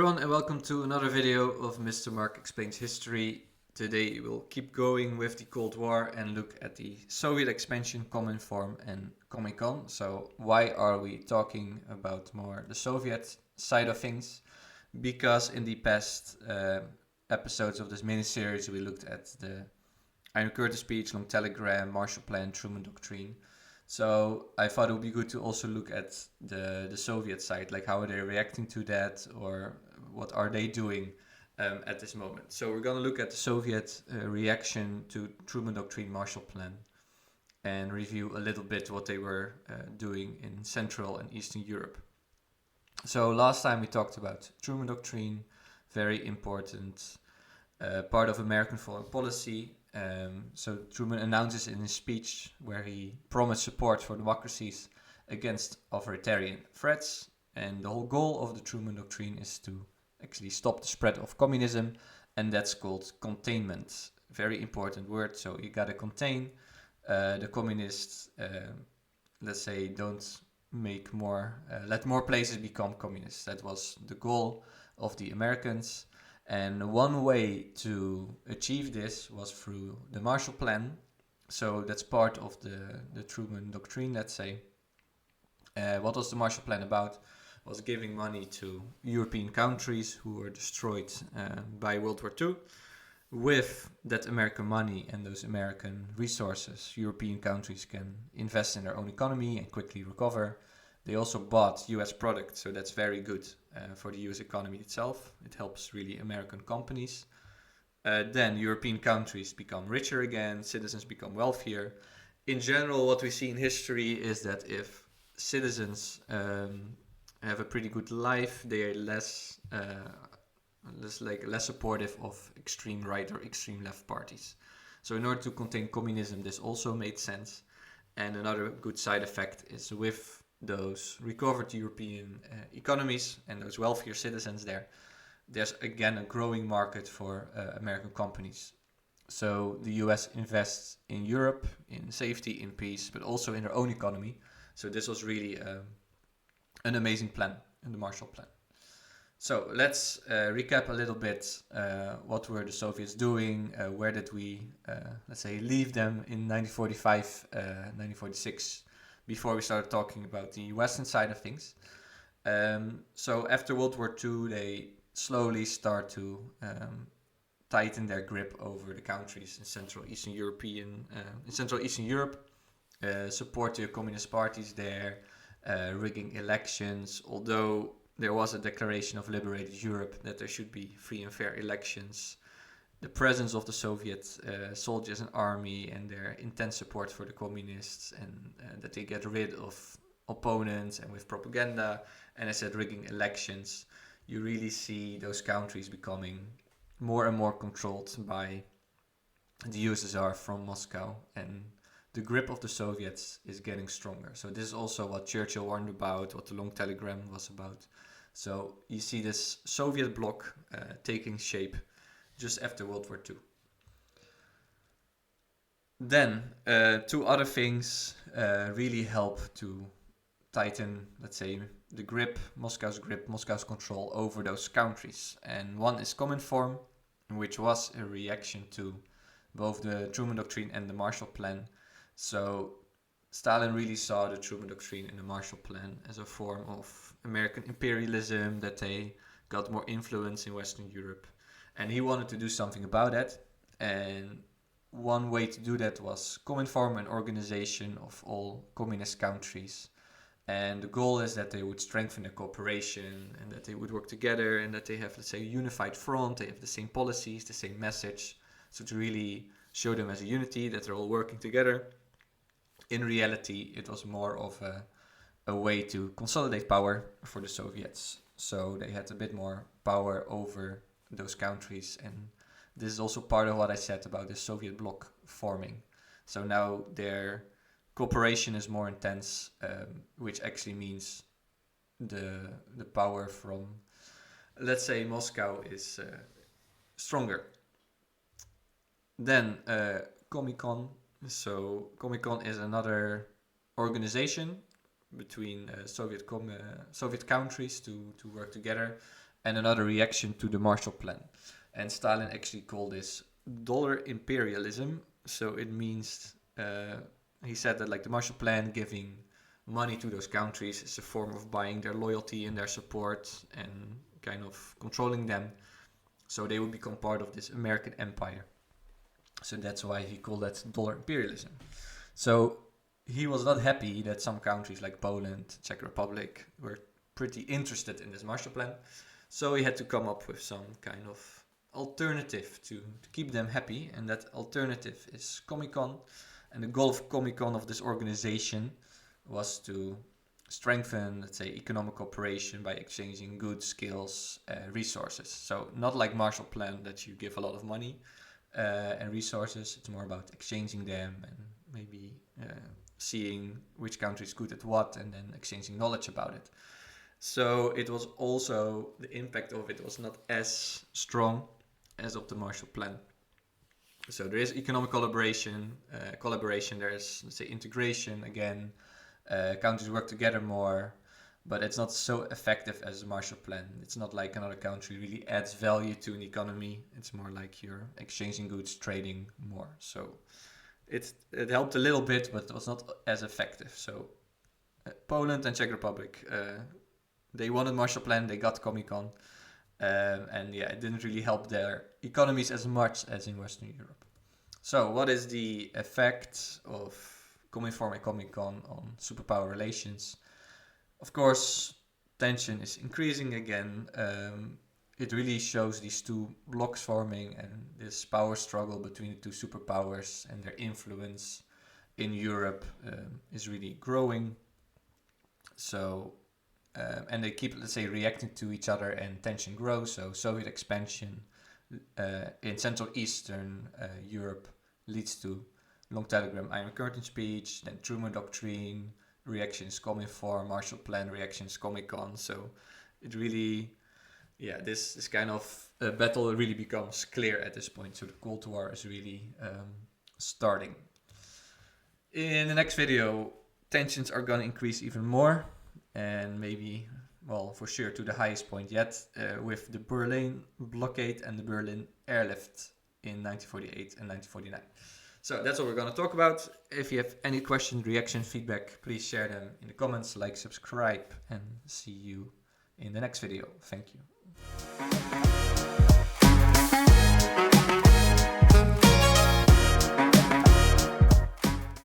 everyone and welcome to another video of Mr. Mark Explains History. Today we'll keep going with the Cold War and look at the Soviet expansion, Cominform and Comecon. So why are we talking about more the Soviet side of things? Because in the past episodes of this mini-series we looked at the Iron Curtain speech, Long Telegram, Marshall Plan, Truman Doctrine. So I thought it would be good to also look at the Soviet side, like how are they reacting to that, or what are they doing at this moment. So we're going to look at the Soviet reaction to Truman Doctrine, Marshall Plan, and review a little bit what they were doing in Central and Eastern Europe. So last time we talked about Truman Doctrine, very important part of American foreign policy. So Truman announces in his speech where he promised support for democracies against authoritarian threats, and the whole goal of the Truman Doctrine is to actually stop the spread of communism, and that's called containment. Very important word. So you gotta contain the communists. Let's say don't make more, let more places become communist. That was the goal of the Americans. And one way to achieve this was through the Marshall Plan. So that's part of the Truman Doctrine, let's say. What was the Marshall Plan about? It was giving money to European countries who were destroyed by World War II. With that American money and those American resources, European countries can invest in their own economy and quickly recover. They also bought US products, so that's very good for the US economy itself. It helps really American companies. Then European countries become richer again, citizens become wealthier. In general, what we see in history is that if citizens have a pretty good life, they are less supportive of extreme right or extreme left parties. So in order to contain communism, this also made sense. And another good side effect is with those recovered European economies and those wealthier citizens there's again a growing market for American companies. So the US invests in Europe, in safety, in peace, but also in their own economy. So this was really an amazing plan in the Marshall Plan. So let's recap a little bit what were the Soviets doing, where did we, let's say, leave them in 1945, 1946, before we started talking about the Western side of things. So after World War II, they slowly start to tighten their grip over the countries in Central Eastern Europe, support the communist parties there, rigging elections, although there was a declaration of liberated Europe that there should be free and fair elections. The presence of the Soviet soldiers and army and their intense support for the communists, and that they get rid of opponents and with propaganda, and I said rigging elections, you really see those countries becoming more and more controlled by the USSR from Moscow, and the grip of the Soviets is getting stronger. So this is also what Churchill warned about, what the Long Telegram was about. So you see this Soviet bloc taking shape just after World War II. Then two other things really help to tighten, let's say, the grip, Moscow's control over those countries. And one is Cominform, which was a reaction to both the Truman Doctrine and the Marshall Plan. So Stalin really saw the Truman Doctrine and the Marshall Plan as a form of American imperialism, that they got more influence in Western Europe. And he wanted to do something about that. And one way to do that was Cominform, an organization of all communist countries. And the goal is that they would strengthen their cooperation and that they would work together and that they have, let's say, a unified front. They have the same policies, the same message. So to really show them as a unity, that they're all working together. In reality, it was more of a way to consolidate power for the Soviets. So they had a bit more power over those countries, and this is also part of what I said about the Soviet bloc forming. So now their cooperation is more intense, which actually means the power from, let's say, Moscow is stronger. Then Comecon. So Comecon is another organization between Soviet countries to work together. and another reaction to the Marshall Plan. And Stalin actually called this dollar imperialism. So it means, he said that like the Marshall Plan, giving money to those countries, is a form of buying their loyalty and their support and kind of controlling them, so they would become part of this American empire. So that's why he called that dollar imperialism. So he was not happy that some countries like Poland, Czech Republic were pretty interested in this Marshall Plan. So he had to come up with some kind of alternative to keep them happy, and that alternative is Comecon. And the goal of Comecon, of this organization, was to strengthen, let's say, economic cooperation by exchanging goods, skills, resources. So not like Marshall Plan that you give a lot of money and resources. It's more about exchanging them and maybe seeing which country is good at what, and then exchanging knowledge about it. So it was also, the impact of it was not as strong as of the Marshall Plan. So there is economic collaboration, there is, let's say, integration again. Countries work together more, but it's not so effective as the Marshall Plan. It's not like another country really adds value to an economy. It's more like you're exchanging goods, trading more. So it helped a little bit, but it was not as effective. So Poland and Czech Republic, they wanted Marshall Plan, they got Comecon, and yeah, it didn't really help their economies as much as in Western Europe. So what is the effect of Cominform and Comecon on superpower relations? Of course, tension is increasing again. It really shows these two blocs forming, and this power struggle between the two superpowers and their influence in Europe is really growing. So, and they keep, let's say, reacting to each other, and tension grows. So Soviet expansion in Central Eastern Europe leads to Long Telegram, Iron Curtain speech, then Truman Doctrine, reactions Cominform, Marshall Plan, reactions Comecon. So it really, yeah, this kind of battle really becomes clear at this point. So the Cold War is really starting. In the next video, tensions are going to increase even more, and maybe, well, for sure to the highest point yet, with the Berlin blockade and the Berlin airlift in 1948 and 1949. So that's what we're going to talk about. If you have any questions, reactions, feedback, please share them in the comments, like, subscribe, and see you in the next video. Thank you.